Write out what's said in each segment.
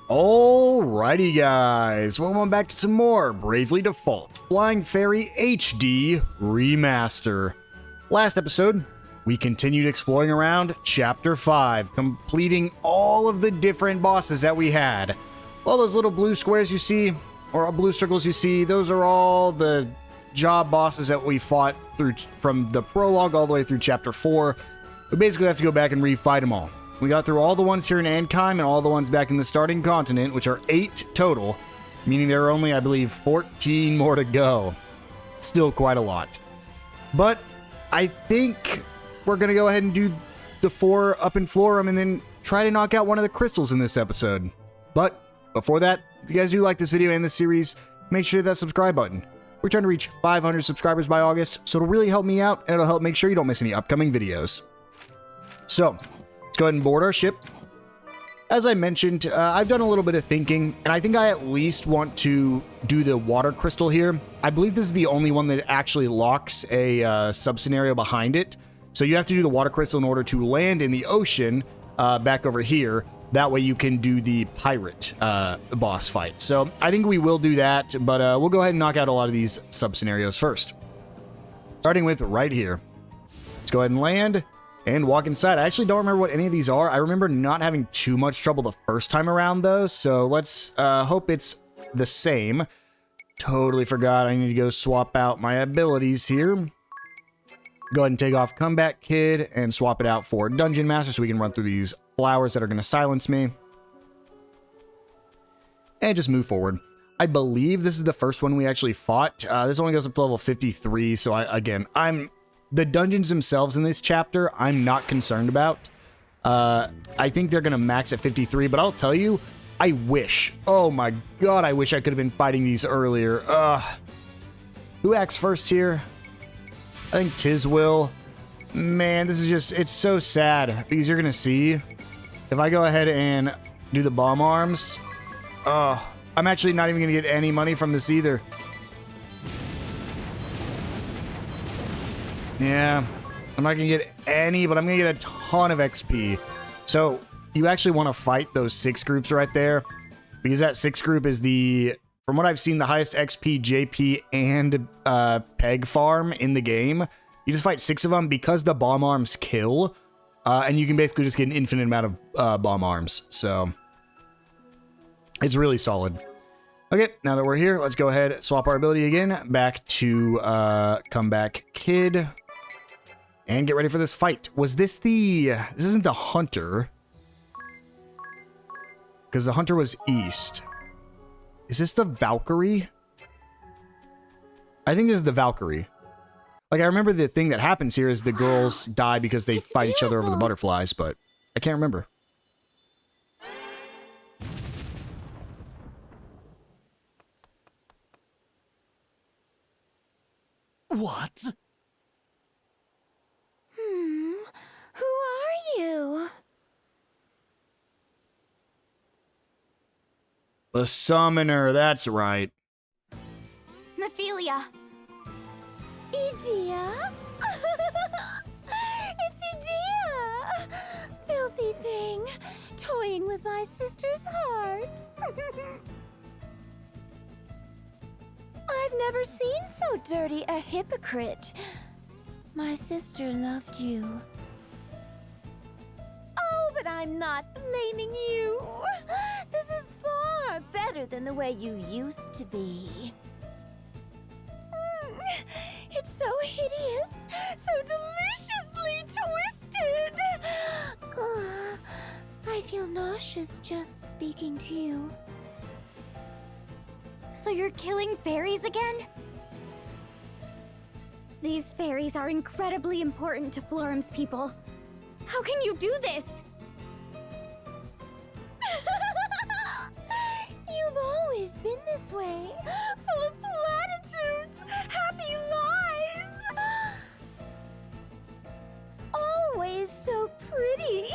Alrighty guys, welcome back to some more Bravely Default Flying Fairy HD Remaster. Last episode, we continued exploring around Chapter 5, completing all of the different bosses that we had. All those little blue squares you see, or blue circles you see, those are all the job bosses that we fought through from the prologue all the way through Chapter 4. We basically have to go back and refight them all. We got through all the ones here in Ankheim and all the ones back in the starting continent, which are 8 total, meaning there are only, I believe, 14 more to go. Still quite a lot. But I think we're going to go ahead and do the 4 up in Florum and then try to knock out one of the crystals in this episode. But before that, if you guys do like this video and this series, make sure to hit that subscribe button. We're trying to reach 500 subscribers by August, so it'll really help me out and it'll help make sure you don't miss any upcoming videos. So, go ahead and board our ship. As I mentioned, I've done a little bit of thinking, and I think I at least want to do the water crystal here. I believe this is the only one that actually locks a sub-scenario behind it. So you have to do the water crystal in order to land in the ocean back over here. That way you can do the pirate boss fight. So I think we will do that, but we'll go ahead and knock out a lot of these sub-scenarios first. Starting with right here. Let's go ahead and land and walk inside. I actually don't remember what any of these are. I remember not having too much trouble the first time around, though, so let's hope it's the same. Totally forgot I need to go swap out my abilities here. Go ahead and take off Comeback Kid and swap it out for Dungeon Master so we can run through these flowers that are going to silence me. And just move forward. I believe this is the first one we actually fought. This only goes up to level 53, so the dungeons themselves in this chapter, I'm not concerned about. I think they're going to max at 53, but I'll tell you, I wish. Oh my god, I wish I could have been fighting these earlier. Who acts first here? I think Tiz will. Man, this is just, it's so sad, because you're going to see, if I go ahead and do the bomb arms, I'm actually not even going to get any money from this either. Yeah, I'm not going to get any, but I'm going to get a ton of XP. So, you actually want to fight those 6 groups right there, because that 6 group is the, from what I've seen, the highest XP, JP, and Peg farm in the game. You just fight 6 of them because the bomb arms kill, and you can basically just get an infinite amount of bomb arms. So, it's really solid. Okay, now that we're here, let's go ahead, swap our ability again, back to Comeback Kid. And get ready for this fight. Was this the... This isn't the Hunter. Because the Hunter was east. Is this the Valkyrie? I think this is the Valkyrie. Like, I remember the thing that happens here is the girls die because they fight each other over the butterflies, but I can't remember. What? Who are you? The Summoner, that's right. Mephilia. Edea? It's Edea! Filthy thing, toying with my sister's heart. I've never seen so dirty a hypocrite. My sister loved you. Oh, but I'm not blaming you. This is far better than the way you used to be. It's so hideous, so deliciously twisted. I feel nauseous just speaking to you. So you're killing fairies again? These fairies are incredibly important to Florum's people. How can you do this? You've always been this way, full of platitudes, happy lies. Always so pretty.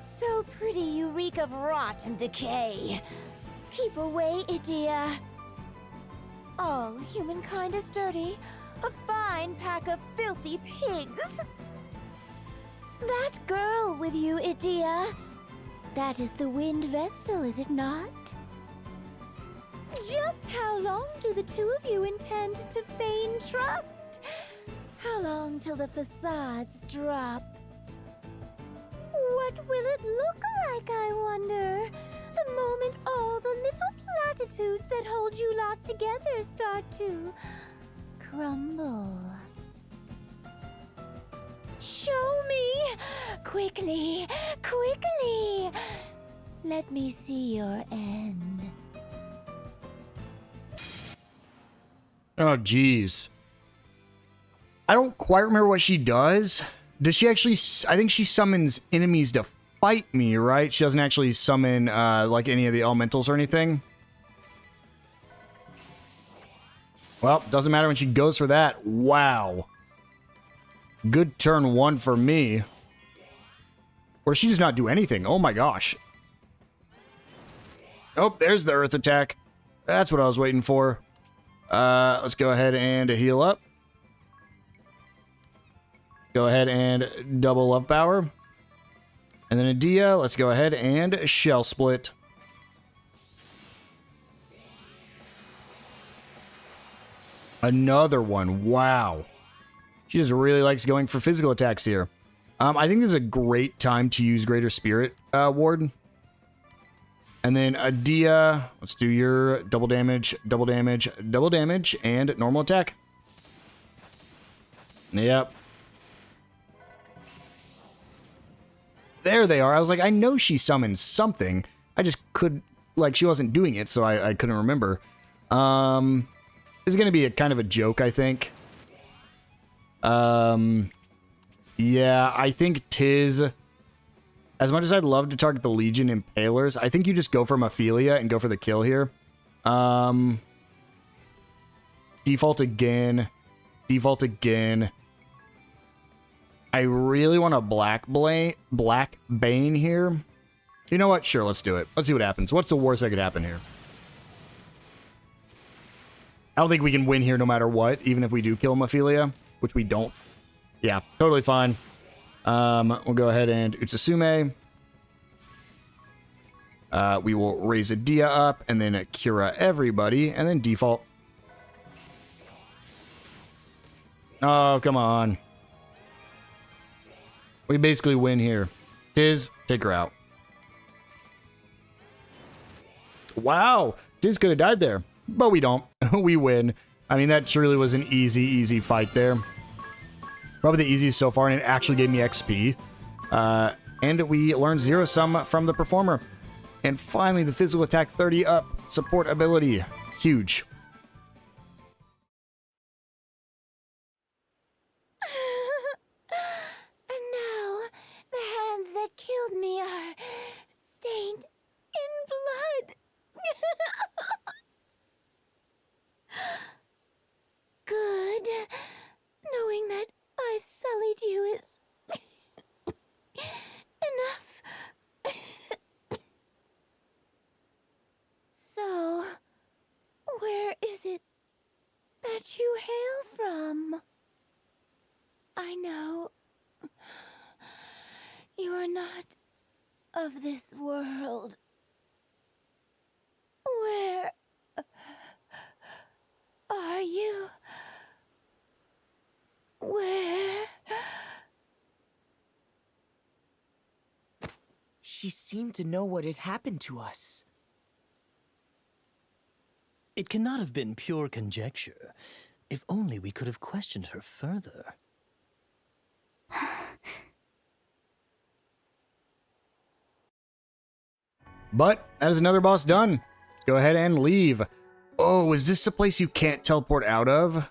So pretty you reek of rot and decay. Keep away, Edea. All humankind is dirty. A fine pack of filthy pigs. That girl with you, Edea. That is the Wind Vestal, is it not? Just how long do the two of you intend to feign trust? How long till the facades drop? What will it look like, I wonder? The moment all the little platitudes that hold you lot together start to crumble. Show me! Quickly! Quickly! Let me see your end. Oh, geez. I don't quite remember what she does. Does she actually... I think she summons enemies to fight me, right? She doesn't actually summon, like, any of the elementals or anything. Well, doesn't matter when she goes for that. Wow. Good turn one for me. Or does she just not do anything? Oh my gosh. Oh, there's the earth attack. That's what I was waiting for. Let's go ahead and heal up. Go ahead and double love power. And then Edea, let's go ahead and shell split. Another one. Wow. She just really likes going for physical attacks here. I think this is a great time to use Greater Spirit Ward. And then Edea, let's do your double damage, double damage, double damage, and normal attack. Yep. There they are. I was like, I know she summoned something. I just could, like, she wasn't doing it, so I couldn't remember. This is going to be a kind of a joke, I think. Yeah, I think Tiz, as much as I'd love to target the Legion Impalers, I think you just go for Ophelia and go for the kill here. Default again. Default again. I really want a Black Bane here. You know what? Sure, let's do it. Let's see what happens. What's the worst that could happen here? I don't think we can win here no matter what, even if we do kill Ophelia, which we don't. Yeah, totally fine. We'll go ahead and Utsasume. We will raise Edea up, and then Kira everybody, and then default. Oh, come on. We basically win here. Tiz, take her out. Wow, Tiz could have died there, but we don't. We win. I mean, that truly was an easy fight there. Probably the easiest so far, and it actually gave me XP. And we learned zero sum from the performer. And finally, the physical attack 30 up. Support ability. Huge. And now, the hands that killed me are stained in blood. Good. Knowing that I've sullied you is enough. So, where is it that you hail from? I know you are not of this world. Where are you? Where? She seemed to know what had happened to us. It cannot have been pure conjecture. If only we could have questioned her further. But that is another boss done. Let's go ahead and leave. Oh, is this a place you can't teleport out of?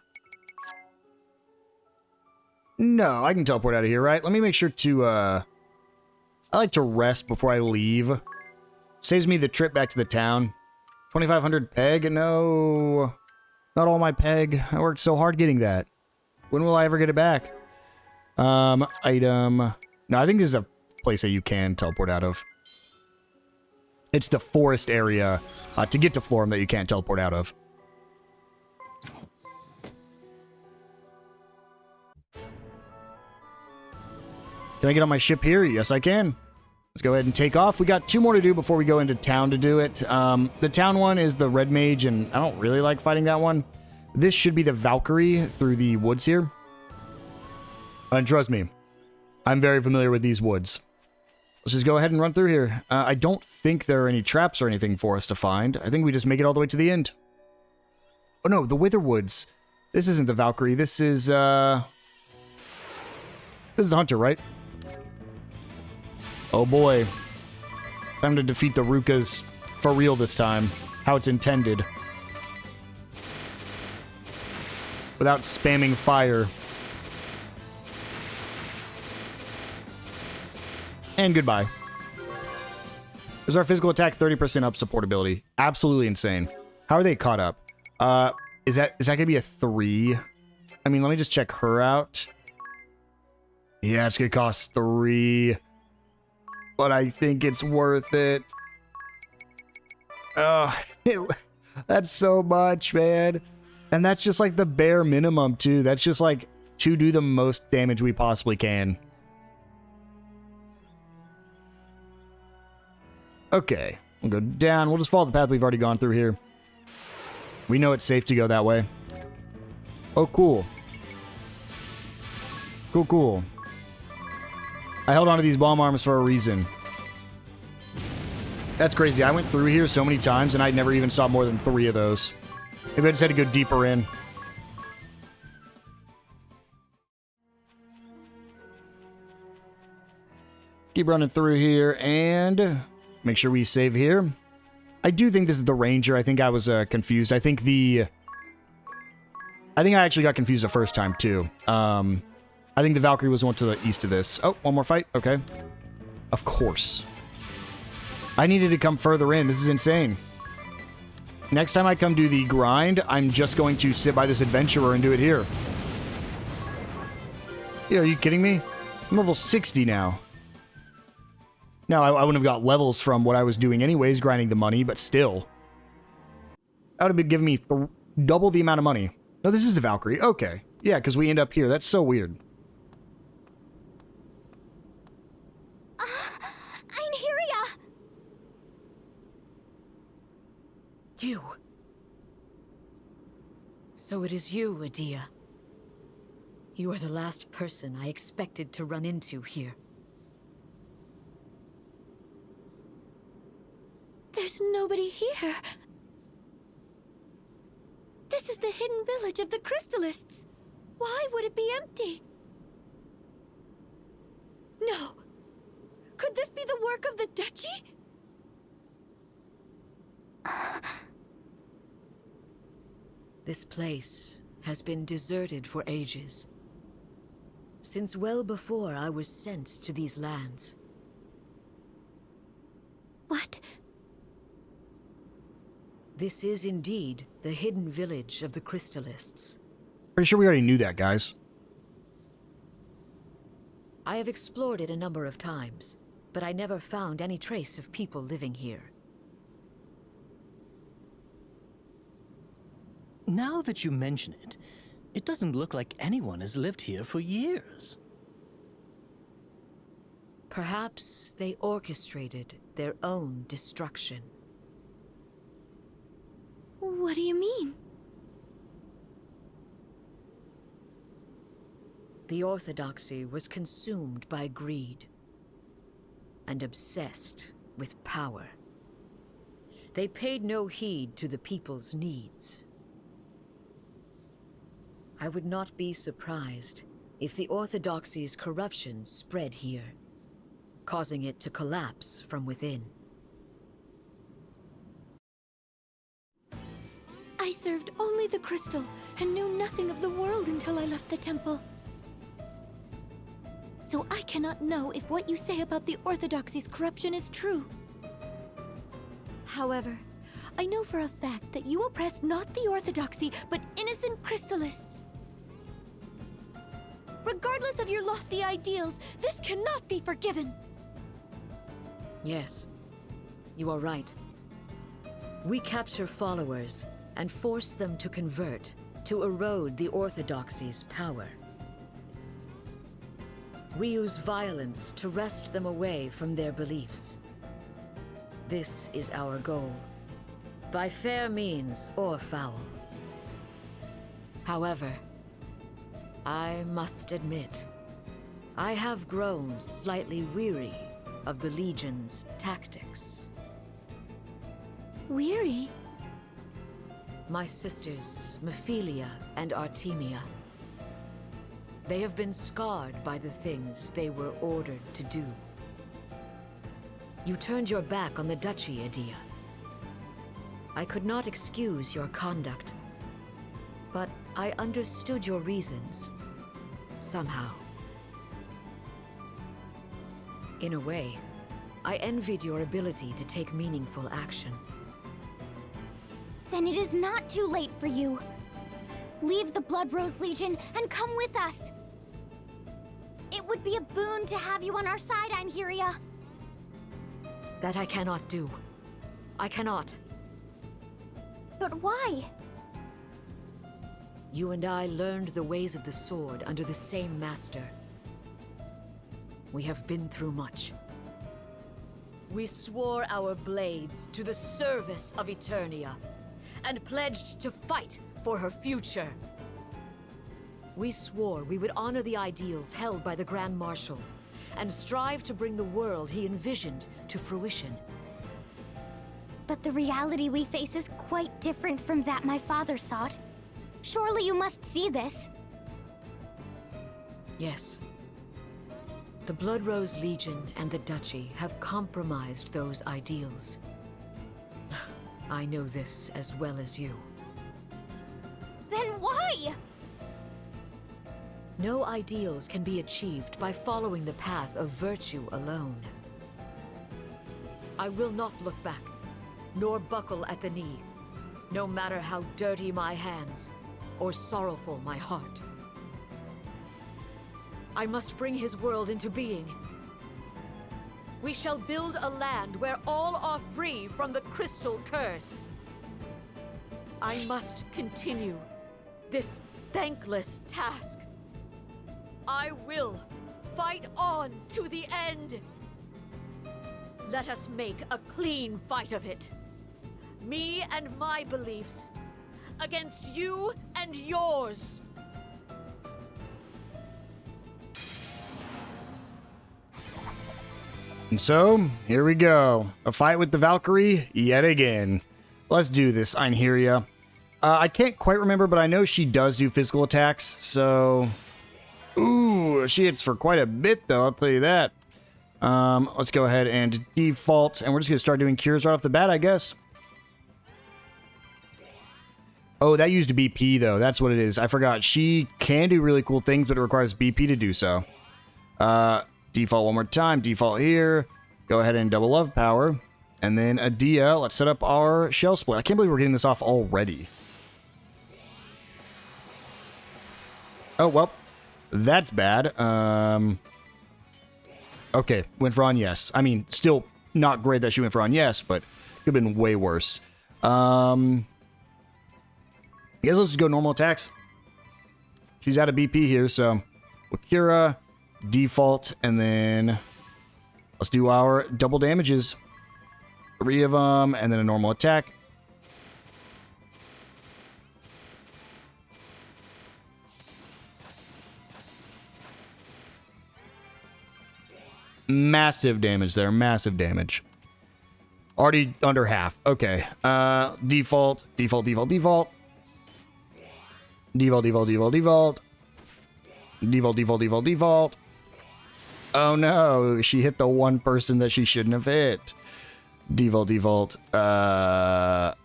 No, I can teleport out of here, right? Let me make sure to, I like to rest before I leave. Saves me the trip back to the town. 2,500 peg? No. Not all my peg. I worked so hard getting that. When will I ever get it back? Item. No, I think this is a place that you can teleport out of. It's the forest area to get to Florum that you can't teleport out of. Can I get on my ship here? Yes, I can. Let's go ahead and take off. We got 2 more to do before we go into town to do it. The town one is the Red Mage, and I don't really like fighting that one. This should be the Valkyrie through the woods here. And trust me, I'm very familiar with these woods. Let's just go ahead and run through here. I don't think there are any traps or anything for us to find. I think we just make it all the way to the end. Oh no, the Wither Woods. This isn't the Valkyrie. This is the Hunter, right? Oh boy. Time to defeat the Rukas for real this time. How it's intended. Without spamming fire. And goodbye. Is our physical attack 30% up supportability? Absolutely insane. How are they caught up? Is that gonna be a 3? I mean, let me just check her out. Yeah, it's gonna cost 3. But I think it's worth it. Oh, that's so much, man. And that's just like the bare minimum, too. That's just like to do the most damage we possibly can. Okay, we'll go down. We'll just follow the path we've already gone through here. We know it's safe to go that way. Oh, cool. Cool. I held onto these bomb arms for a reason. That's crazy. I went through here so many times and I never even saw more than 3 of those. Maybe I just had to go deeper in. Keep running through here and make sure we save here. I do think this is the Ranger. I think I was confused. I think I actually got confused the first time too. I think the Valkyrie was the one to the east of this. Oh, one more fight? Okay. Of course. I needed to come further in. This is insane. Next time I come do the grind, I'm just going to sit by this adventurer and do it here. Yeah, are you kidding me? I'm level 60 now. Now, I wouldn't have got levels from what I was doing anyways, grinding the money, but still. That would have been giving me double the amount of money. No, this is the Valkyrie. Okay. Yeah, because we end up here. That's so weird. You. So it is you, Edea. You are the last person I expected to run into here. There's nobody here. This is the hidden village of the Crystallists. Why would it be empty? No. Could this be the work of the Duchy? This place has been deserted for ages. Since well before I was sent to these lands. What? This is indeed the hidden village of the Crystallists. Pretty sure we already knew that, guys. I have explored it a number of times, but I never found any trace of people living here. Now that you mention it, it doesn't look like anyone has lived here for years. Perhaps they orchestrated their own destruction. What do you mean? The Orthodoxy was consumed by greed and obsessed with power. They paid no heed to the people's needs. I would not be surprised if the Orthodoxy's corruption spread here, causing it to collapse from within. I served only the crystal and knew nothing of the world until I left the temple. So I cannot know if what you say about the Orthodoxy's corruption is true. However, I know for a fact that you oppress not the Orthodoxy, but innocent Crystallists. Regardless of your lofty ideals, this cannot be forgiven. Yes, you are right. We capture followers and force them to convert, to erode the Orthodoxy's power. We use violence to wrest them away from their beliefs. This is our goal, by fair means or foul. However, I must admit, I have grown slightly weary of the Legion's tactics. Weary? My sisters, Mephilia and Artemia. They have been scarred by the things they were ordered to do. You turned your back on the Duchy, Edea. I could not excuse your conduct, but I understood your reasons, somehow. In a way, I envied your ability to take meaningful action. Then it is not too late for you. Leave the Blood Rose Legion and come with us. It would be a boon to have you on our side, Einherja. That I cannot do. I cannot. But why? You and I learned the ways of the sword under the same master. We have been through much. We swore our blades to the service of Eternia, and pledged to fight for her future. We swore we would honor the ideals held by the Grand Marshal, and strive to bring the world he envisioned to fruition. But the reality we face is quite different from that my father sought. Surely you must see this. Yes. The Blood Rose Legion and the Duchy have compromised those ideals. I know this as well as you. Then why? No ideals can be achieved by following the path of virtue alone. I will not look back, nor buckle at the knee, no matter how dirty my hands or sorrowful my heart. I must bring his world into being. We shall build a land where all are free from the crystal curse. I must continue this thankless task. I will fight on to the end. Let us make a clean fight of it. Me and my beliefs against you and yours. And so, here we go. A fight with the Valkyrie yet again. Let's do this, Einherja. I can't quite remember, but I know she does do physical attacks, so... Ooh, she hits for quite a bit, though, I'll tell you that. Let's go ahead and default, and we're just going to start doing cures right off the bat, I guess. Oh, that used a BP, though. That's what it is. I forgot. She can do really cool things, but it requires BP to do so. Default one more time. Default here. Go ahead and double love power. And then Edea. Let's set up our shell split. I can't believe we're getting this off already. Oh, well. That's bad. Okay. Went for on yes. I mean, still not great that she went for on yes, but could have been way worse. I guess let's just go normal attacks. She's out of BP here, so Wakira, default, and then let's do our double damages. 3 of them, and then a normal attack. Massive damage there, massive damage. Already under half. Okay. Default, default, default, default. Default, default, default, default. Default, default, default, default. Oh no, she hit the one person that she shouldn't have hit. Default, default. Love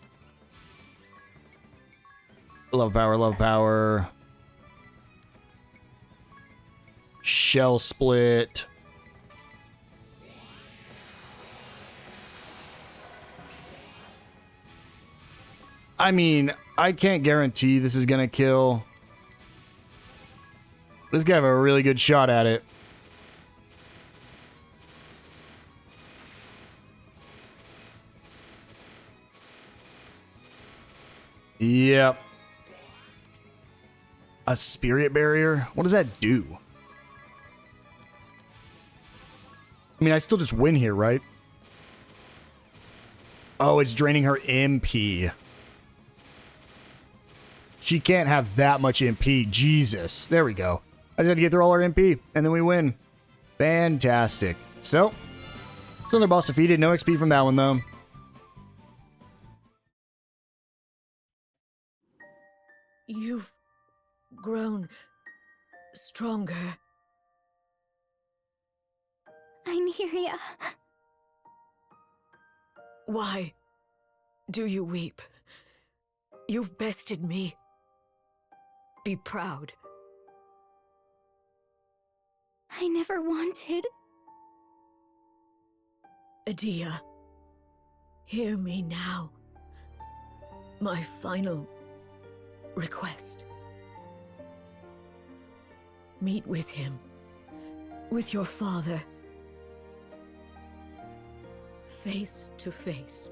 power, love power. Shell split. I mean, I can't guarantee this is gonna kill. This guy have a really good shot at it. Yep. A spirit barrier? What does that do? I mean, I still just win here, right? Oh, it's draining her MP. She can't have that much MP. Jesus. There we go. I just had to get through all our MP, and then we win. Fantastic. So, still another boss defeated. No XP from that one, though. You've grown stronger. Nymeria. Why do you weep? You've bested me. Be proud. I never wanted. Edea, hear me now. My final request. Meet with him. With your father. Face to face.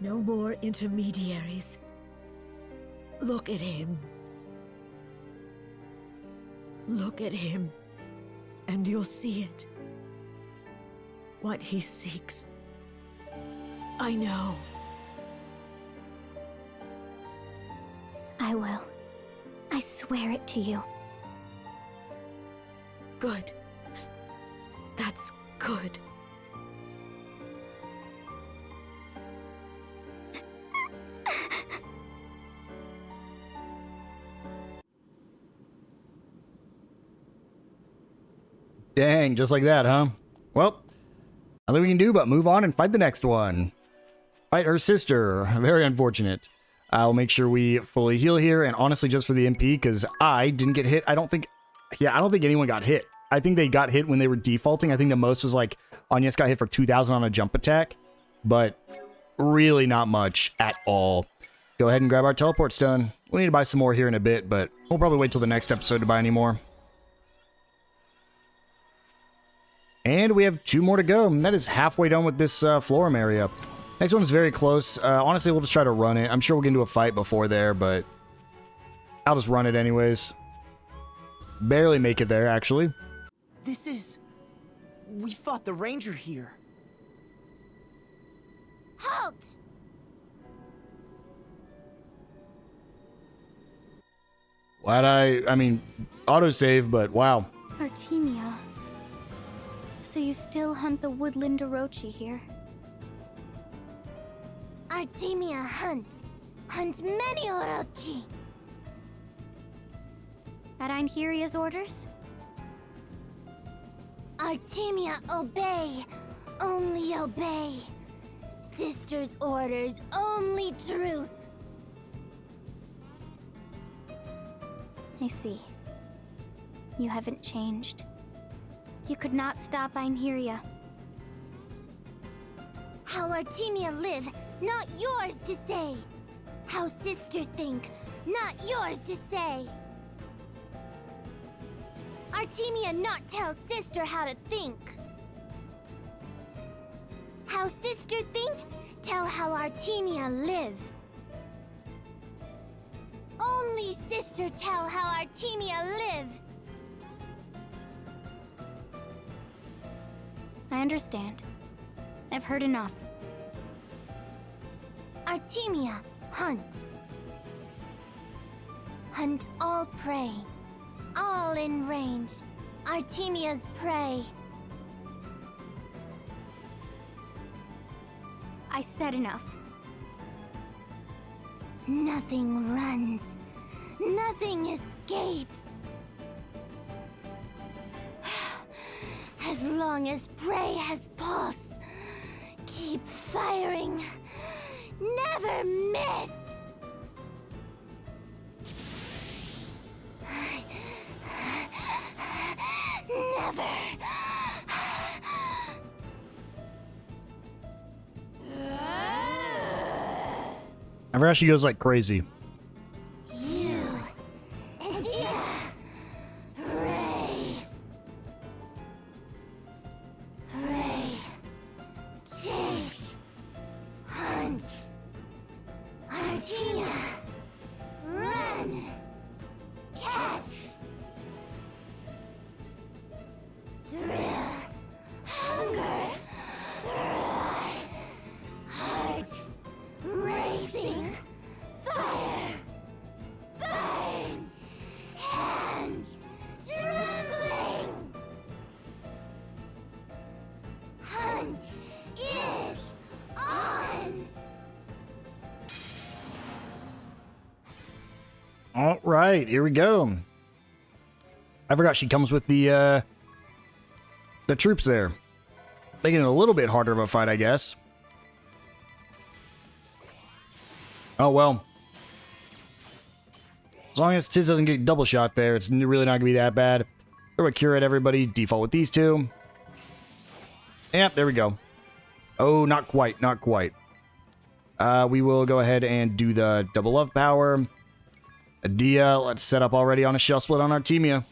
No more intermediaries. Look at him. Look at him, and you'll see it. What he seeks. I know. I will. I swear it to you. Good. That's good. Dang, just like that, huh? Well, nothing we can do but move on and fight the next one. Fight her sister. Very unfortunate. I'll make sure we fully heal here, and honestly, just for the MP, because I didn't get hit. I don't think anyone got hit. I think they got hit when they were defaulting. I think the most was like, Agnès got hit for 2,000 on a jump attack, but really not much at all. Go ahead and grab our teleport stone. We need to buy some more here in a bit, but we'll probably wait till the next episode to buy any more. And we have 2 more to go. That is halfway done with this Florum area. Next one is very close. Honestly, we'll just try to run it. I'm sure we'll get into a fight before there, but I'll just run it anyways. Barely make it there, actually. This is... We fought the ranger here. Halt! I mean, autosave, but wow. Artemia. So you still hunt the woodland Orochi here? Artemia hunt many Orochi. At Einheria's orders? Artemia obey, only obey. Sister's orders, only truth. I see. You haven't changed. You could not stop Einheria. How Artemia live, not yours to say. How sister think, not yours to say. Artemia not tell sister how to think. How sister think, tell how Artemia live. Only sister tell how Artemia live. I understand. I've heard enough. Artemia, hunt. Hunt all prey. All in range. Artemia's prey. I said enough. Nothing runs. Nothing escapes. As long as prey has pulse, keep firing. Never miss. Never. I forgot she goes like crazy. You, Edea, Ray, chase, hunt, Artemia, run, catch, thrill, All right, here we go. I forgot she comes with the troops there. Making it a little bit harder of a fight, I guess. Oh, well. As long as Tiz doesn't get double shot there, it's really not going to be that bad. Throw a cure at everybody. Default with these two. Yep, there we go. Oh, not quite, not quite. We will go ahead and do the double love power. Edea, let's set up already on a shell split on Artemia.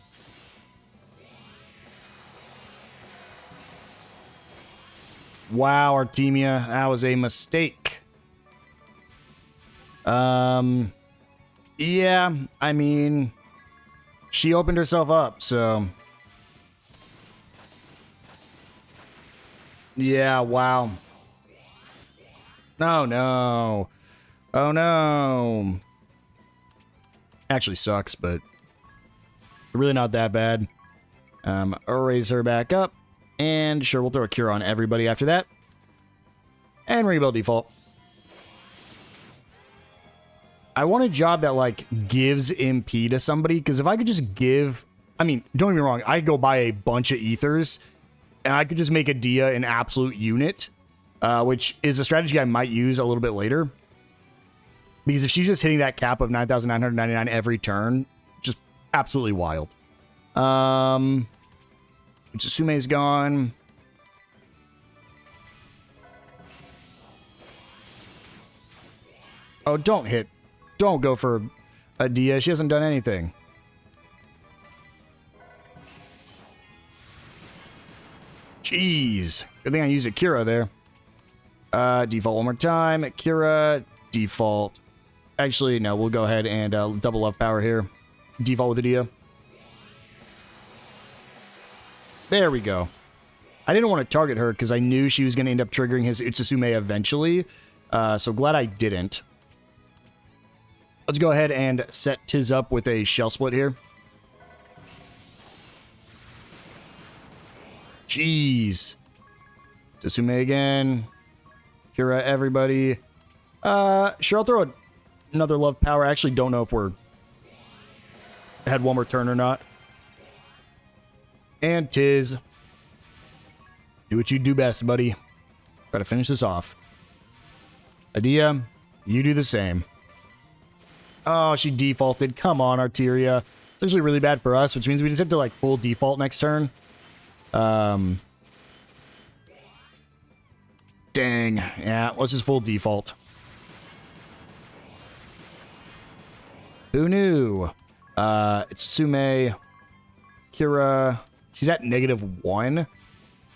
Wow, Artemia, that was a mistake. Yeah, I mean, she opened herself up, so. Yeah, wow. Oh, no. Oh, no. Actually sucks, but really not that bad. Raise her back up. And sure, we'll throw a cure on everybody after that. And Ringabel default. I want a job that, like, gives MP to somebody, because if I could just give... I mean, don't get me wrong, I could go buy a bunch of ethers, and I could just make Edea an absolute unit, which is a strategy I might use a little bit later. Because if she's just hitting that cap of 9,999 every turn, just absolutely wild. Sume's gone. Oh, don't hit. Don't go for Edea. She hasn't done anything. Jeez. Good thing I used Akira there. Default one more time. Akira. Default. Actually, no. We'll go ahead and double love power here. Default with Edea. There we go. I didn't want to target her because I knew she was going to end up triggering his Utsusume eventually. So glad I didn't. Let's go ahead and set Tiz up with a shell split here. Jeez. Utsusume again. Kira, everybody. Sure, I'll throw another love power. I actually don't know if we're had one more turn or not. And Tiz. Do what you do best, buddy. Try to finish this off. Edea, you do the same. Oh, she defaulted. Come on, Arteria. It's actually really bad for us, which means we just have to, like, full default next turn. Dang. Yeah, let's just full default. Who knew? It's Sume. Kira. She's at -1.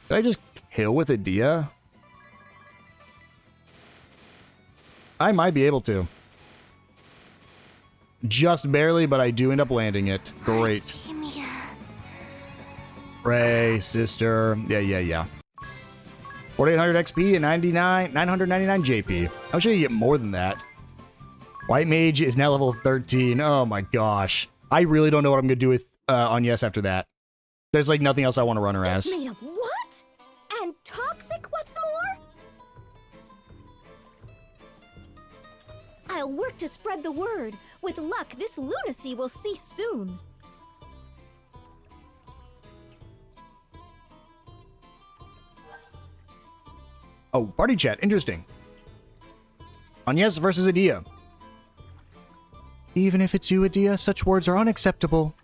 Did I just kill with Edea? I might be able to. Just barely, but I do end up landing it. Great. Ray, sister. Yeah. 4,800 XP and 999 JP. I'm sure you get more than that. White Mage is now level 13. Oh my gosh. I really don't know what I'm going to do with Agnès after that. There's like nothing else I want to run her as. It's made of what? And toxic, what's more? I'll work to spread the word. With luck, this lunacy will cease soon. Oh, party chat. Interesting. Agnès versus Edea. Even if it's you, Edea, such words are unacceptable.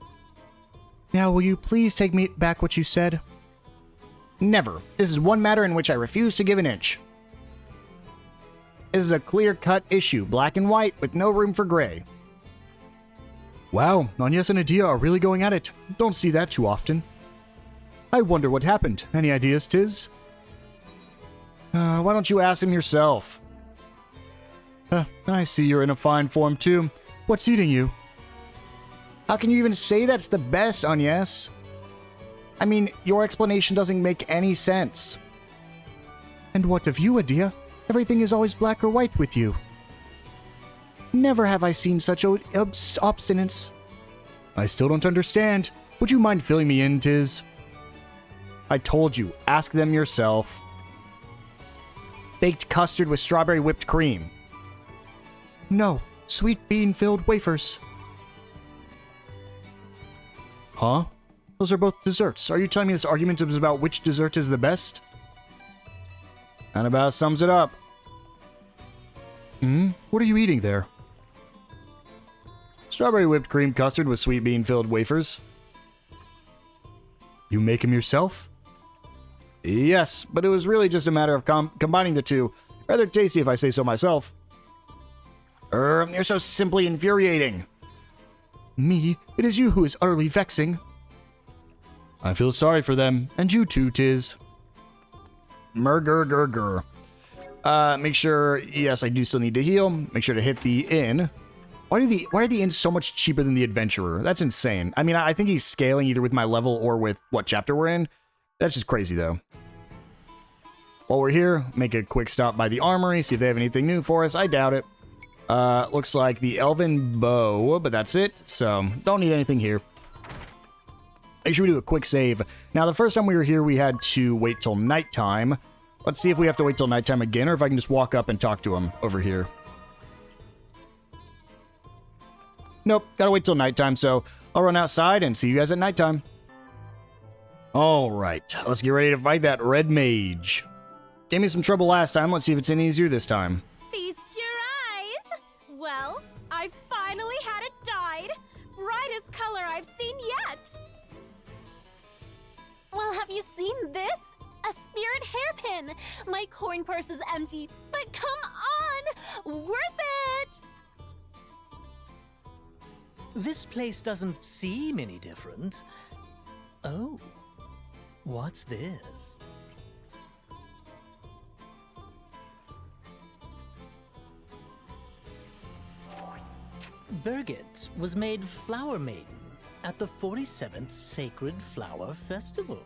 Now, will you please take me back what you said? Never. This is one matter in which I refuse to give an inch. This is a clear-cut issue, black and white, with no room for gray. Wow, Agnès and Edea are really going at it. Don't see that too often. I wonder what happened. Any ideas, Tiz? Why don't you ask him yourself? I see you're in a fine form, too. What's eating you? How can you even say that's the best, Agnès? I mean, your explanation doesn't make any sense. And what of you, Edea? Everything is always black or white with you. Never have I seen such obstinance. I still don't understand. Would you mind filling me in, Tiz? I told you, ask them yourself. Baked custard with strawberry whipped cream. No, sweet bean-filled wafers. Huh? Those are both desserts. Are you telling me this argument is about which dessert is the best? And about sums it up. What are you eating there? Strawberry whipped cream custard with sweet bean filled wafers. You make them yourself? Yes, but it was really just a matter of combining the two. Rather tasty if I say so myself. You're so simply infuriating. Me? It is you who is utterly vexing. I feel sorry for them, and you too, Tiz. Murgur. Make sure, yes, I do still need to heal. Make sure to hit the inn. Why are the inns so much cheaper than the adventurer? That's insane. I mean, I think he's scaling either with my level or with what chapter we're in. That's just crazy, though. While we're here, make a quick stop by the armory, see if they have anything new for us. I doubt it. Looks like the elven bow, but that's it. So, don't need anything here. Make sure we do a quick save. Now, the first time we were here, we had to wait till nighttime. Let's see if we have to wait till nighttime again, or if I can just walk up and talk to him over here. Nope, gotta wait till nighttime, so I'll run outside and see you guys at nighttime. Alright, let's get ready to fight that red mage. Gave me some trouble last time, let's see if it's any easier this time. Feast your eyes! Well, I finally had it dyed. Brightest color I've seen yet. Well, have you seen this? A spirit hairpin! My coin purse is empty, but come on! Worth it! This place doesn't seem any different. Oh, what's this? Birgit was made Flower Maiden at the 47th Sacred Flower Festival.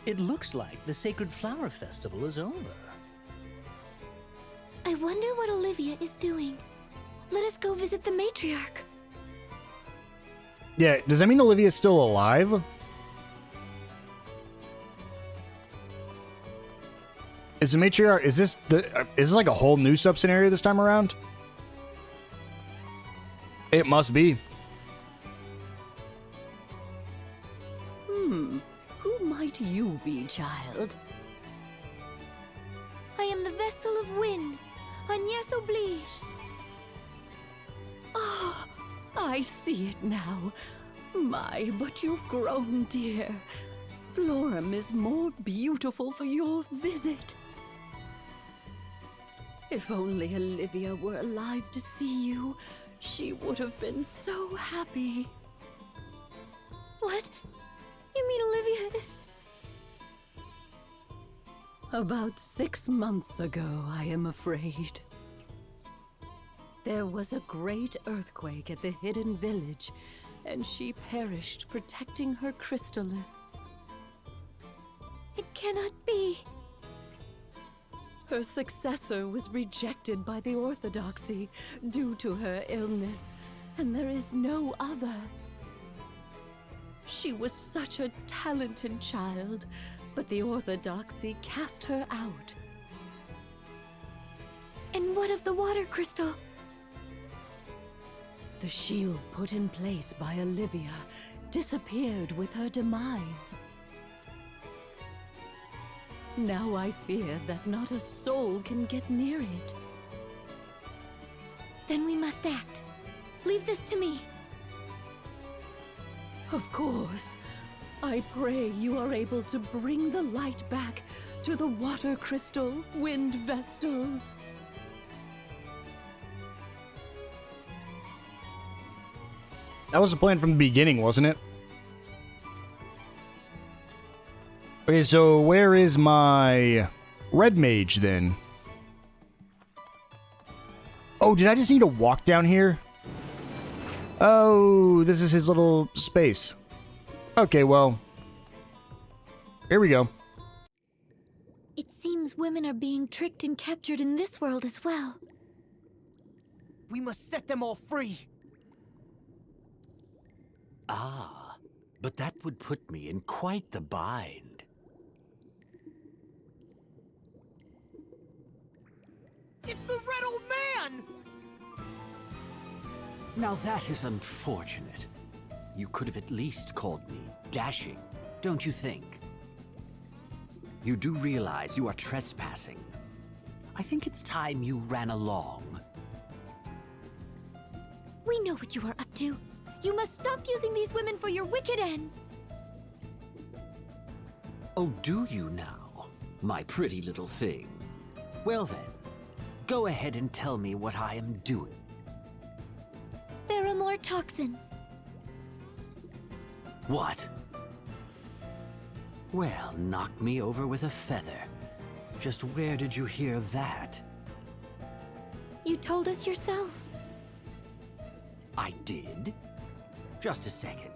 It looks like the Sacred Flower Festival is over. I wonder what Olivia is doing. Let us go visit the matriarch. Yeah, does that mean Olivia's still alive? Is the matriarch, is this like a whole new sub-scenario this time around? It must be. Who might you be, child? I am the vessel of wind. Agnès oblige. Oh, I see it now. My, but you've grown, dear. Florum is more beautiful for your visit. If only Olivia were alive to see you, she would have been so happy. What? You mean Olivia is... About 6 months ago, I am afraid. There was a great earthquake at the hidden village, and she perished protecting her crystallists. It cannot be. Her successor was rejected by the Orthodoxy due to her illness, and there is no other. She was such a talented child, but the Orthodoxy cast her out. And what of the water crystal? The shield put in place by Olivia disappeared with her demise. Now I fear that not a soul can get near it. Then we must act. Leave this to me. Of course. I pray you are able to bring the light back to the water crystal wind vestal. That was the plan from the beginning, wasn't it? Okay, so where is my red mage then? Oh, did I just need to walk down here? Oh, this is his little space. Okay, well, here we go. It seems women are being tricked and captured in this world as well. We must set them all free. Ah, but that would put me in quite the bind. It's the Red Old Man! Now that is unfortunate. You could have at least called me dashing, don't you think? You do realize you are trespassing. I think it's time you ran along. We know what you are up to. You must stop using these women for your wicked ends. Oh, do you now, my pretty little thing? Well then, go ahead and tell me what I am doing. Pheromore toxin. What? Well, knock me over with a feather. Just where did you hear that? You told us yourself. I did? Just a second.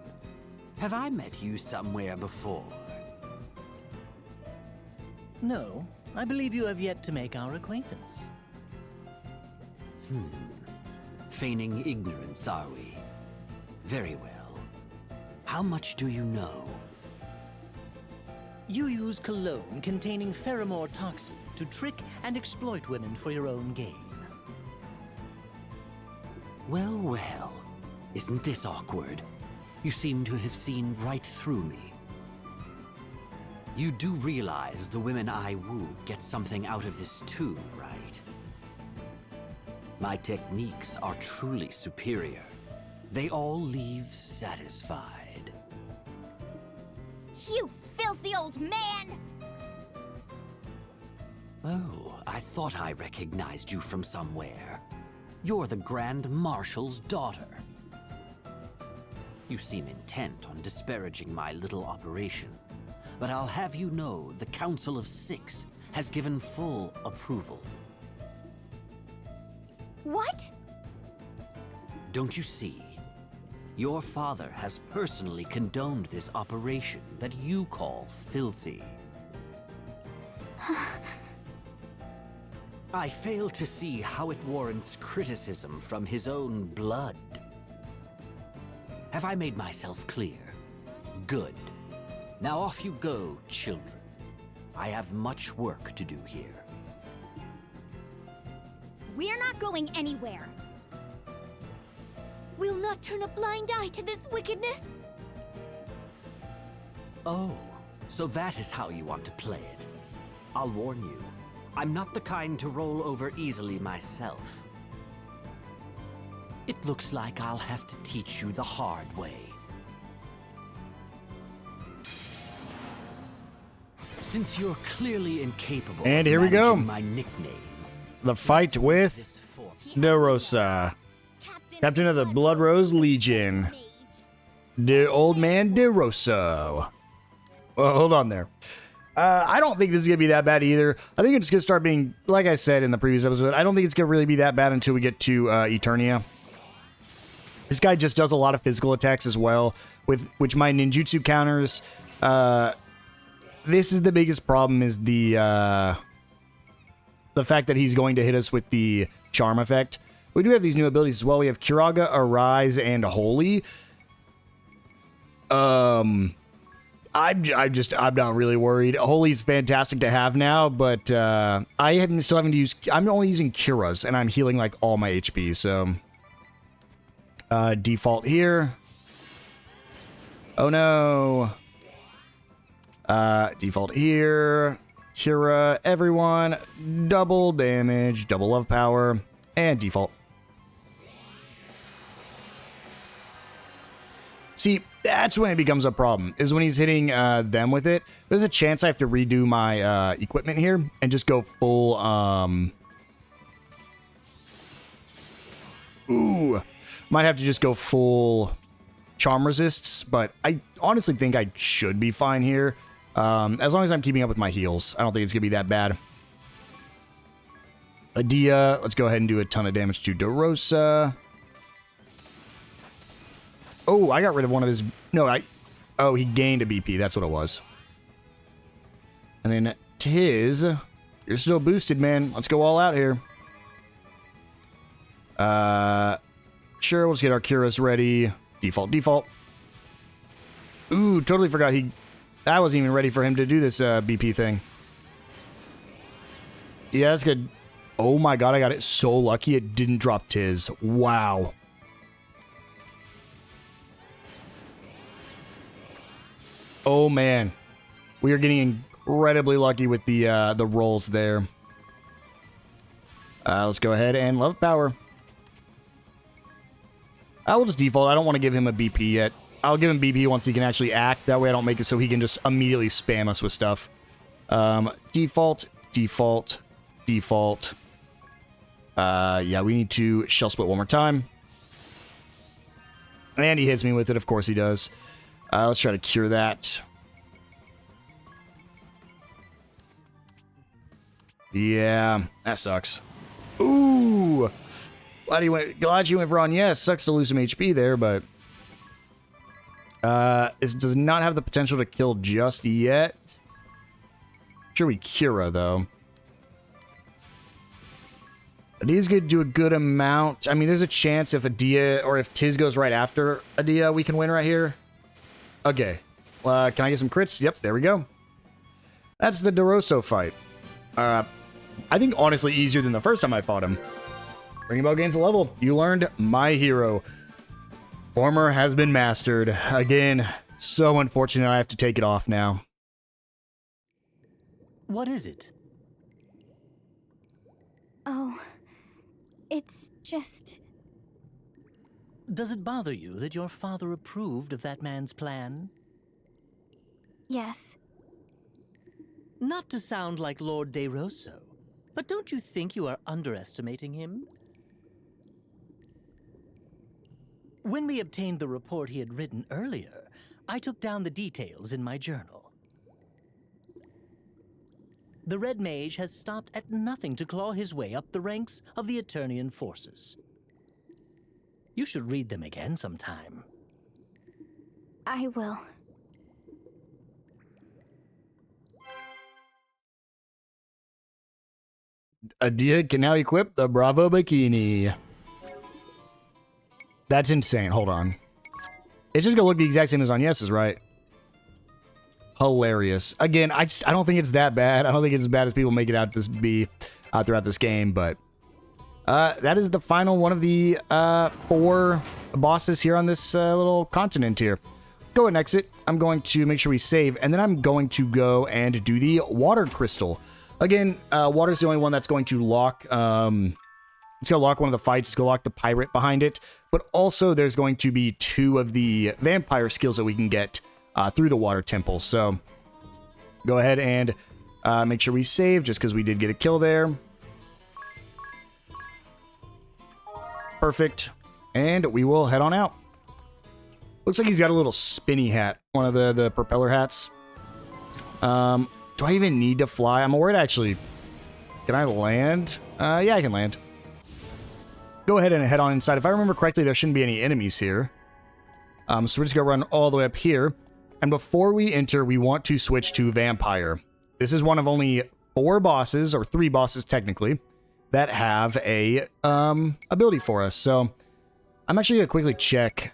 Have I met you somewhere before? No, I believe you have yet to make our acquaintance. Feigning ignorance, are we? Very well. How much do you know? You use cologne containing pheromore toxin to trick and exploit women for your own gain. Well, well. Isn't this awkward? You seem to have seen right through me. You do realize the women I woo get something out of this too, right? My techniques are truly superior. They all leave satisfied. You filthy old man! Oh, I thought I recognized you from somewhere. You're the Grand Marshal's daughter. You seem intent on disparaging my little operation, but I'll have you know the Council of Six has given full approval. What? Don't you see? Your father has personally condoned this operation that you call filthy. I fail to see how it warrants criticism from his own blood. Have I made myself clear? Good. Now off you go, children. I have much work to do here. We're not going anywhere. We'll not turn a blind eye to this wickedness. Oh, so that is how you want to play it. I'll warn you, I'm not the kind to roll over easily myself. It looks like I'll have to teach you the hard way. Since you're clearly incapable And of here we go. managing my nickname, The fight with this form. DeRosa, Captain of the Blood Rose Legion. The old man DeRosa. Well, hold on there. I don't think this is going to be that bad either. I think it's going to start being, like I said in the previous episode, I don't think it's going to really be that bad until we get to Eternia. This guy just does a lot of physical attacks as well, with which my ninjutsu counters. This is the biggest problem, is the fact that he's going to hit us with the charm effect. We do have these new abilities as well. We have Kiraga, Arise, and Holy. I'm not really worried. Holy's fantastic to have now, but still having to use. I'm only using Cura's, and I'm healing like all my HP. So default here. Oh no. Default here. Cura everyone. Double damage, double love power, and default. See, that's when it becomes a problem, is when he's hitting them with it. There's a chance I have to redo my equipment here and just go full... Might have to just go full charm resists, but I honestly think I should be fine here. As long as I'm keeping up with my heals. I don't think it's going to be that bad. Edea, let's go ahead and do a ton of damage to DeRosa. Oh, I got rid of one of his... No, Oh, he gained a BP. That's what it was. And then Tiz, you're still boosted, man. Let's go all out here. Sure, let's get our Curas ready. Default. Ooh, totally forgot I wasn't even ready for him to do this BP thing. Yeah, that's good. Oh my god, I got it so lucky it didn't drop Tiz. Wow. Oh, man. We are getting incredibly lucky with the rolls there. Let's go ahead and love power. I will just default. I don't want to give him a BP yet. I'll give him BP once he can actually act. That way I don't make it so he can just immediately spam us with stuff. Default, default, default. Yeah, we need to shell split one more time. And he hits me with it. Of course he does. Let's try to cure that. Yeah, that sucks. Ooh. Glad you went for on yes. Sucks to lose some HP there, but this does not have the potential to kill just yet. Sure, we Cura though. Edea's going to do a good amount. I mean, there's a chance if Edea or if Tiz goes right after Edea, we can win right here. Okay. Can I get some crits? Yep, there we go. That's the DeRosso fight. I think honestly easier than the first time I fought him. Ringabel gains a level. You learned my hero. Former has been mastered. Again, so unfortunate I have to take it off now. What is it? Oh, it's just... Does it bother you that your father approved of that man's plan? Yes. Not to sound like Lord DeRosso, but don't you think you are underestimating him? When we obtained the report he had written earlier, I took down the details in my journal. The Red Mage has stopped at nothing to claw his way up the ranks of the Eternian forces. You should read them again sometime. I will. Edea can now equip the Bravo Bikini. That's insane. Hold on. It's just gonna look the exact same as on Yes's, right? Hilarious. Again, I don't think it's that bad. I don't think it's as bad as people make it out to be throughout this game, but that is the final one of the 4 bosses here on this little continent here. Go and exit. I'm going to make sure we save, and then I'm going to go and do the water crystal. Again, water's the only one that's going to lock... it's going to lock one of the fights. It's going to lock the pirate behind it. But also, there's going to be 2 of the vampire skills that we can get through the water temple. So, go ahead and make sure we save, just because we did get a kill there. Perfect. And we will head on out. Looks like he's got a little spinny hat. One of the propeller hats. Do I even need to fly? I'm worried, actually. Can I land? Yeah, I can land. Go ahead and head on inside. If I remember correctly, there shouldn't be any enemies here. So we're just going to run all the way up here. And before we enter, we want to switch to Vampire. This is one of only 4 bosses, or 3 bosses technically, that have a ability for us. So I'm actually going to quickly check.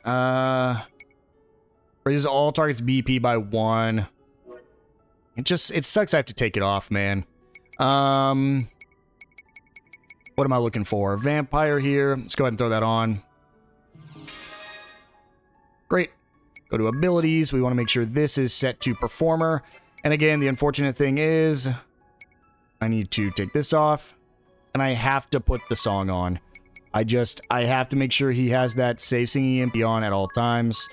Raises all targets BP by 1. It sucks I have to take it off, man. What am I looking for? Vampire here. Let's go ahead and throw that on. Great. Go to abilities. We want to make sure this is set to performer. And again, the unfortunate thing is I need to take this off and I have to put the song on. I have to make sure he has that save singing imp on at all times.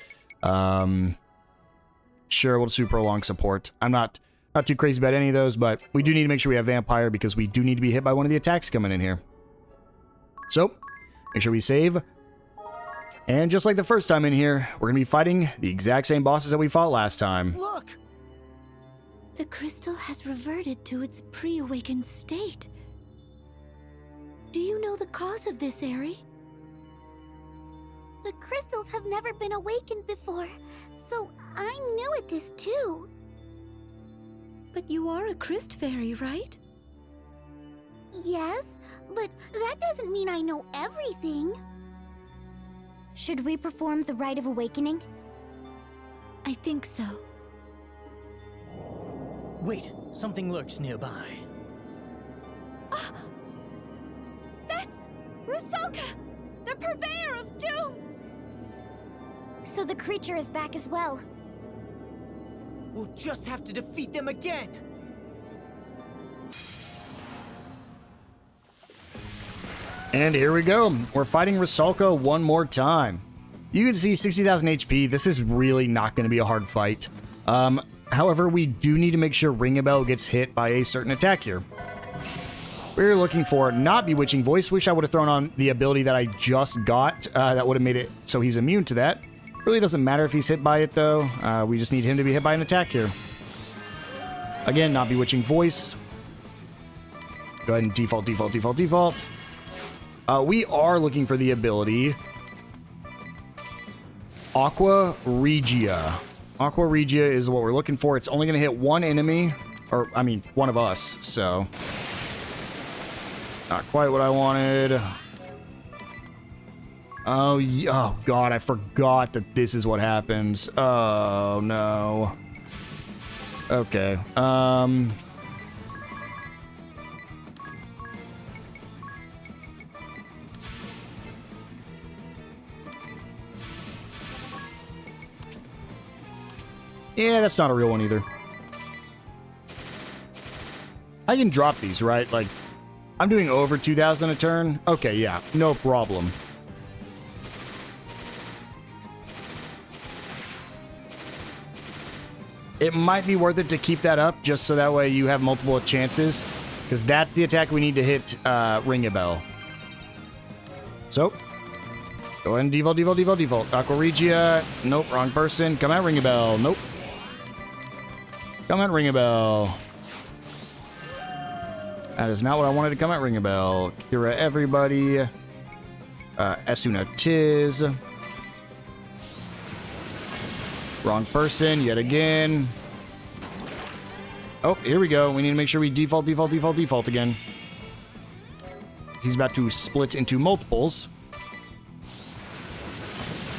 Sure, we'll do prolong support. I'm not too crazy about any of those, but we do need to make sure we have Vampire because we do need to be hit by one of the attacks coming in here. So, make sure we save. And just like the first time in here, we're going to be fighting the exact same bosses that we fought last time. Look! The crystal has reverted to its pre-awakened state. Do you know the cause of this, Aerie? The crystals have never been awakened before, so I'm new at this too. But you are a Crystal Fairy, right? Yes, but that doesn't mean I know everything. Should we perform the Rite of Awakening? I think so. Wait, something lurks nearby. That's Rusalka, the Purveyor of Doom! So the creature is back as well. We'll just have to defeat them again. And here we go. We're fighting Rusalka one more time. You can see 60,000 HP. This is really not going to be a hard fight. However, we do need to make sure Ringabel gets hit by a certain attack here. We're looking for not Bewitching Voice. Wish I would have thrown on the ability that I just got. That would have made it so he's immune to that. Really doesn't matter if he's hit by it, though. We just need him to be hit by an attack here. Again, not Bewitching Voice. Go ahead and default. We are looking for the ability Aqua Regia. Aqua Regia is what we're looking for. It's only going to hit one enemy, or, I mean, one of us, so... Not quite what I wanted. Oh, oh, God, I forgot that this is what happens. Oh, no. Okay, yeah, that's not a real one either. I can drop these, right? Like, I'm doing over 2,000 a turn. Okay, yeah, no problem. It might be worth it to keep that up, just so that way you have multiple chances, because that's the attack we need to hit Ringabel. So, go ahead and default. Aqua Regia. Nope, wrong person. Come at Ringabel. Nope. Come at Ringabel. That is not what I wanted to come at Ringabel. Kira everybody. Asuna Tiz. Wrong person yet again. Oh, here we go. We need to make sure we default again. He's about to split into multiples.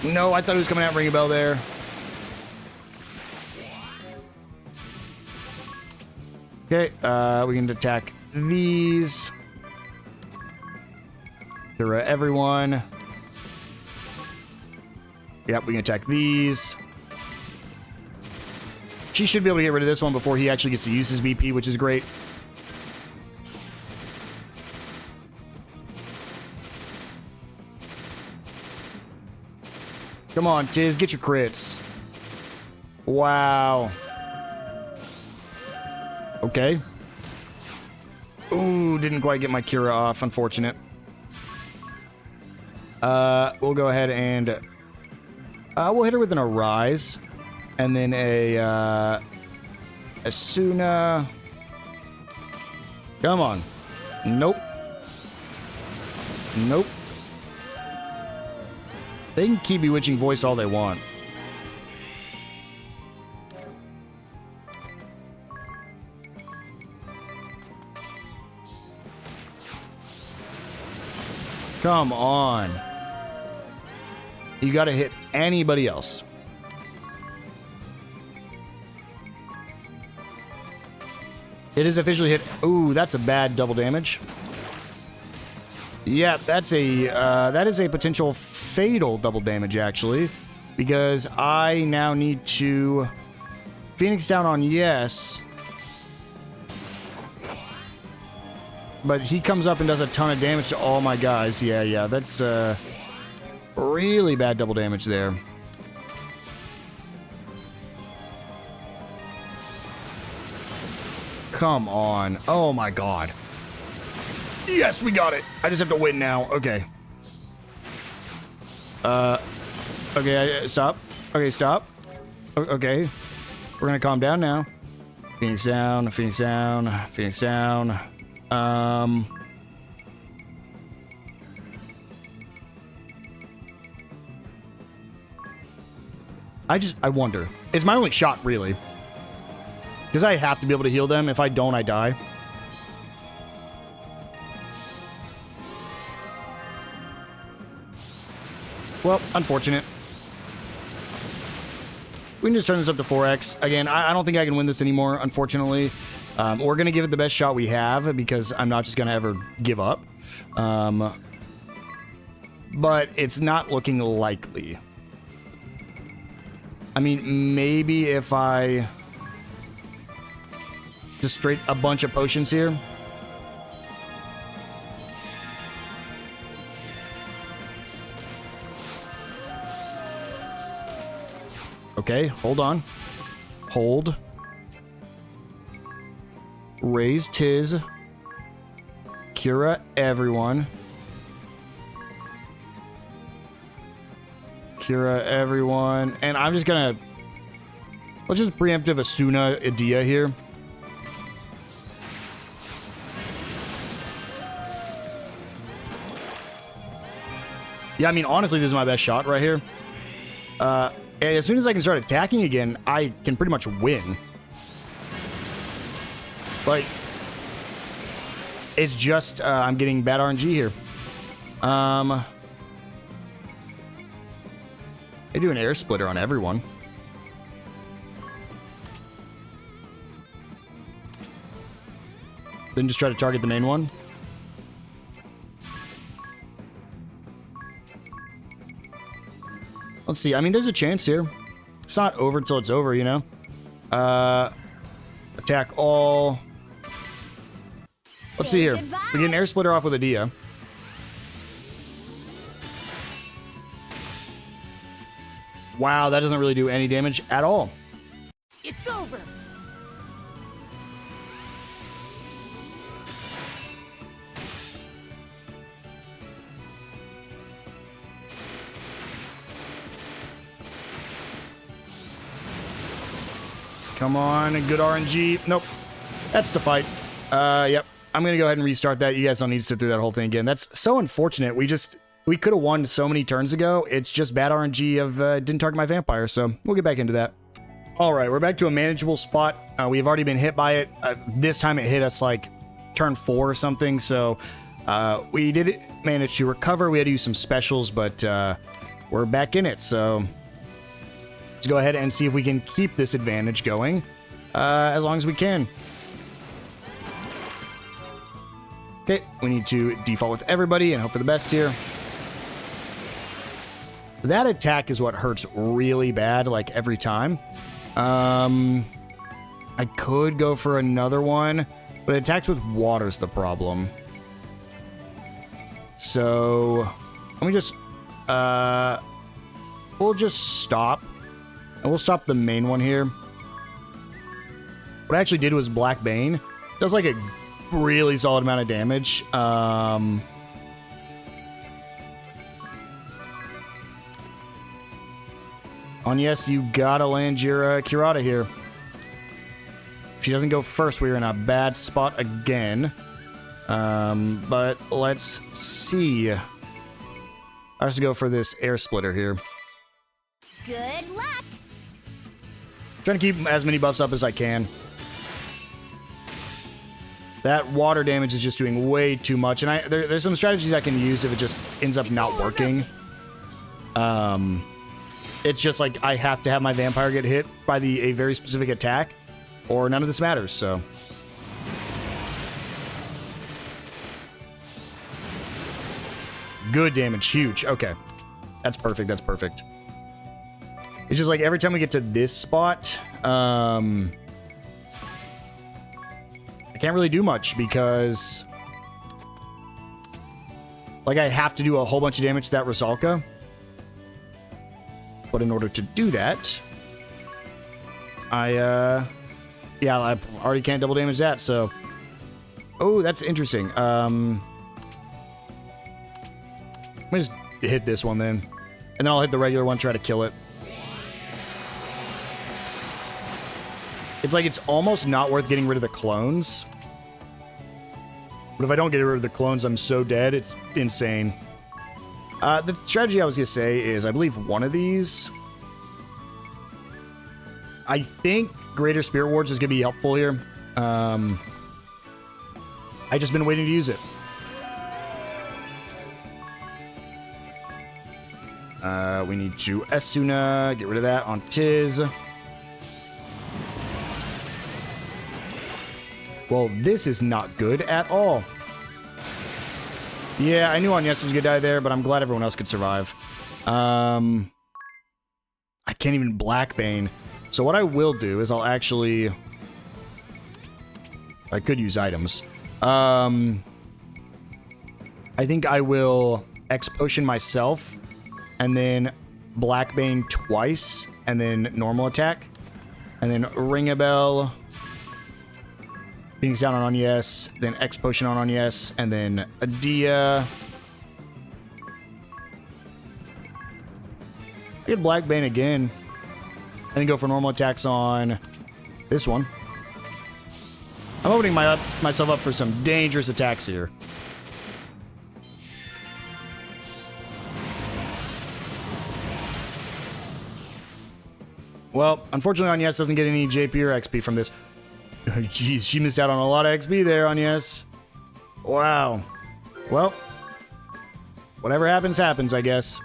No, I thought he was coming at Ringabel there. Okay, we can attack these. Kira everyone. Yep, we can attack these. She should be able to get rid of this one before he actually gets to use his BP, which is great. Come on, Tiz, get your crits. Wow. Okay. Ooh, didn't quite get my Kira off, unfortunate. We'll go ahead and... we'll hit her with an Arise. And then a, Asuna. Come on. Nope. Nope. They can keep Bewitching Voice all they want. Come on. You gotta hit anybody else. It is officially hit. Ooh, that's a bad double damage. Yeah, that is a potential fatal double damage, actually. Because I now need to... Phoenix down on yes. But he comes up and does a ton of damage to all my guys. Yeah, that's really bad double damage there. Come on. Oh my god. Yes, we got it. I just have to win now. Okay. Okay, stop. Okay, stop. Okay. We're gonna calm down now. Phoenix down, Phoenix down, Phoenix down. I wonder. It's my only shot, really. Because I have to be able to heal them. If I don't, I die. Well, unfortunate. We can just turn this up to 4x. Again, I don't think I can win this anymore, unfortunately. We're going to give it the best shot we have because I'm not just going to ever give up. But it's not looking likely. I mean, maybe if I... Just straight a bunch of potions here. Okay, hold on. Hold. Raise Tiz. Cura everyone. Cura everyone. And I'm just gonna... Let's just preemptive Asuna Edea here. Yeah, I mean, honestly, this is my best shot right here. As soon as I can start attacking again, I can pretty much win. Like, it's just, I'm getting bad RNG here. I do an air splitter on everyone. Then just try to target the main one. Let's see. I mean, there's a chance here. It's not over until it's over, you know? Attack all. Let's see here. We get an air splitter off with Edea. Wow, that doesn't really do any damage at all. It's over. Come on, good RNG. Nope. That's the fight. Yep. I'm going to go ahead and restart that. You guys don't need to sit through that whole thing again. That's so unfortunate. We could have won so many turns ago. It's just bad RNG of didn't target my vampire, so we'll get back into that. All right, we're back to a manageable spot. We've already been hit by it. This time it hit us like turn 4 or something, so we did manage to recover. We had to use some specials, but we're back in it, so let's go ahead and see if we can keep this advantage going as long as we can. Okay, we need to default with everybody and hope for the best here. That attack is what hurts really bad, like every time. I could go for another one, but attacks with water's the problem. So, let me just, we'll just stop. And we'll stop the main one here. What I actually did was Black Bane. Does like a really solid amount of damage. On yes, you gotta land your Kurata here. If she doesn't go first, we're in a bad spot again. But let's see. I have to go for this air splitter here. Good luck. Trying to keep as many buffs up as I can. That water damage is just doing way too much, and there's some strategies I can use if it just ends up not working. It's just like I have to have my vampire get hit by a very specific attack, or none of this matters, so. Good damage, huge. Okay. That's perfect, that's perfect. It's just like every time we get to this spot, I can't really do much because like I have to do a whole bunch of damage to that Rosalka. But in order to do that, I already can't double damage that, so. Oh, that's interesting. Let me just hit this one then. And then I'll hit the regular one, try to kill it. It's like it's almost not worth getting rid of the clones. But if I don't get rid of the clones, I'm so dead. It's insane. The strategy I was going to say is I believe one of these... I think Greater Spirit Wards is going to be helpful here. I just been waiting to use it. We need to Asuna, get rid of that on Tiz. Well, this is not good at all. Yeah, I knew Agnès was gonna die there, but I'm glad everyone else could survive. I can't even Black Bane. So what I will do is I'll actually... I could use items. I think I will X potion myself, and then Blackbane twice, and then normal attack, and then Ringabel, Phoenix down on yes, then X potion on yes, and then Edea. I get Blackbane again, and then go for normal attacks on this one. I'm opening myself up for some dangerous attacks here. Well, unfortunately, Agnès doesn't get any JP or XP from this. Jeez, she missed out on a lot of XP there, Agnès. Wow. Well, whatever happens, happens, I guess.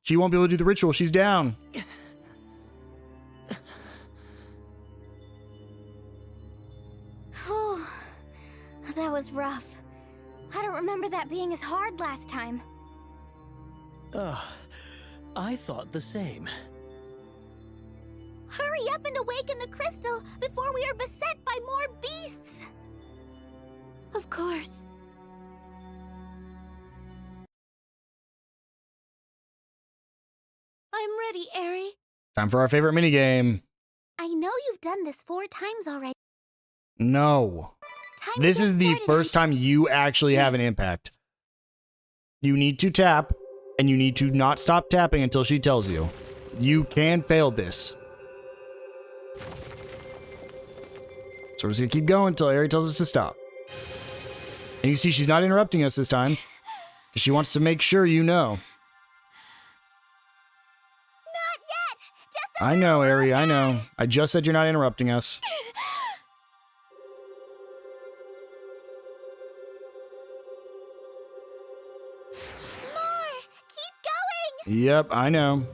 She won't be able to do the ritual. She's down. Whew. That was rough. I don't remember that being as hard last time. I thought the same. Hurry up and awaken the crystal before we are beset by more beasts! Of course. I'm ready, Eri. Time for our favorite minigame. I know you've done this 4 times already. No. Time to This get is the started, first time you actually have an impact. You need to tap, and you need to not stop tapping until she tells you. You can fail this. So we're just gonna keep going until Eri tells us to stop. And you see she's not interrupting us this time, because she wants to make sure you know. Not yet! Just a I know, Eri, I know. I just said you're not interrupting us. more! Keep going! Yep, I know.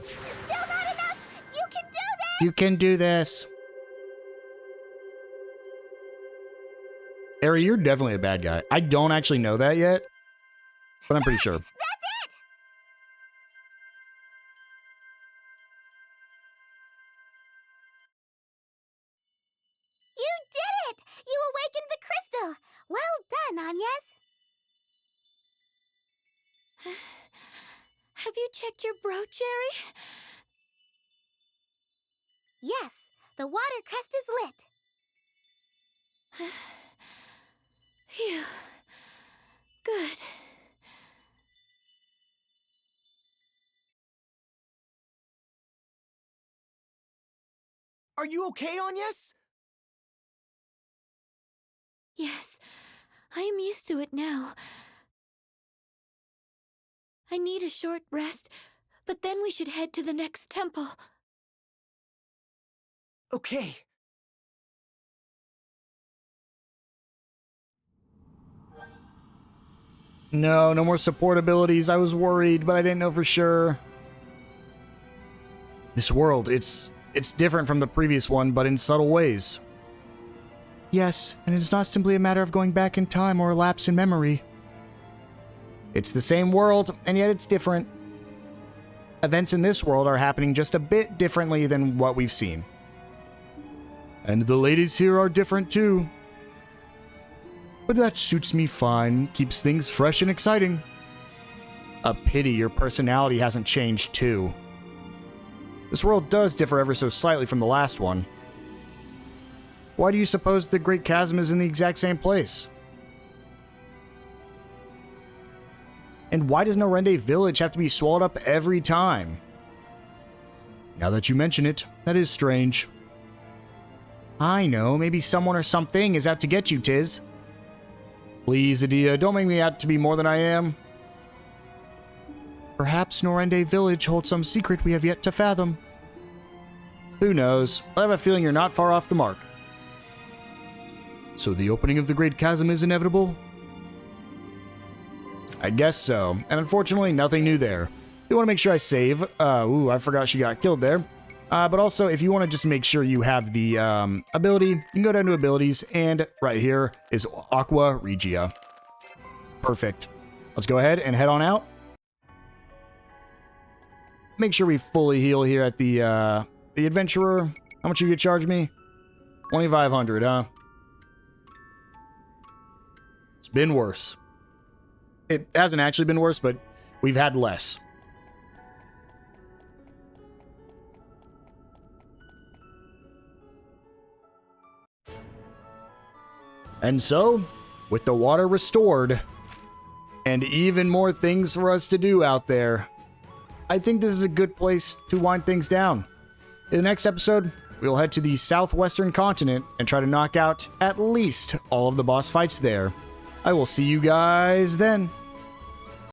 Still not enough! You can do this! You can do this. Eri, you're definitely a bad guy. I don't actually know that yet, but I'm pretty sure. That's it! You did it! You awakened the crystal! Well done, Agnès! Have you checked your brooch, Eri? Yes, the water crest is lit. Phew. Good. Are you okay, Agnès? Yes, I am used to it now. I need a short rest, but then we should head to the next temple. Okay. No, no more support abilities. I was worried, but I didn't know for sure. This world, it's different from the previous one, but in subtle ways. Yes, and it's not simply a matter of going back in time or a lapse in memory. It's the same world, and yet it's different. Events in this world are happening just a bit differently than what we've seen. And the ladies here are different too. But that suits me fine, keeps things fresh and exciting. A pity your personality hasn't changed too. This world does differ ever so slightly from the last one. Why do you suppose the Great Chasm is in the exact same place? And why does Norende Village have to be swallowed up every time? Now that you mention it, that is strange. I know, maybe someone or something is out to get you, Tiz. Please, Edea, don't make me out to be more than I am. Perhaps Norende Village holds some secret we have yet to fathom. Who knows? I have a feeling you're not far off the mark. So the opening of the Great Chasm is inevitable? I guess so, and unfortunately nothing new there. I want to make sure I save. I forgot she got killed there. But also, if you want to just make sure you have the ability, you can go down to abilities, and right here is Aqua Regia. Perfect. Let's go ahead and head on out. make sure we fully heal here at the adventurer. How much you could charge me? 2,500, huh? It's been worse. It hasn't actually been worse, but we've had less. And so, with the water restored, and even more things for us to do out there, I think this is a good place to wind things down. In the next episode, we'll head to the southwestern continent and try to knock out at least all of the boss fights there. I will see you guys then.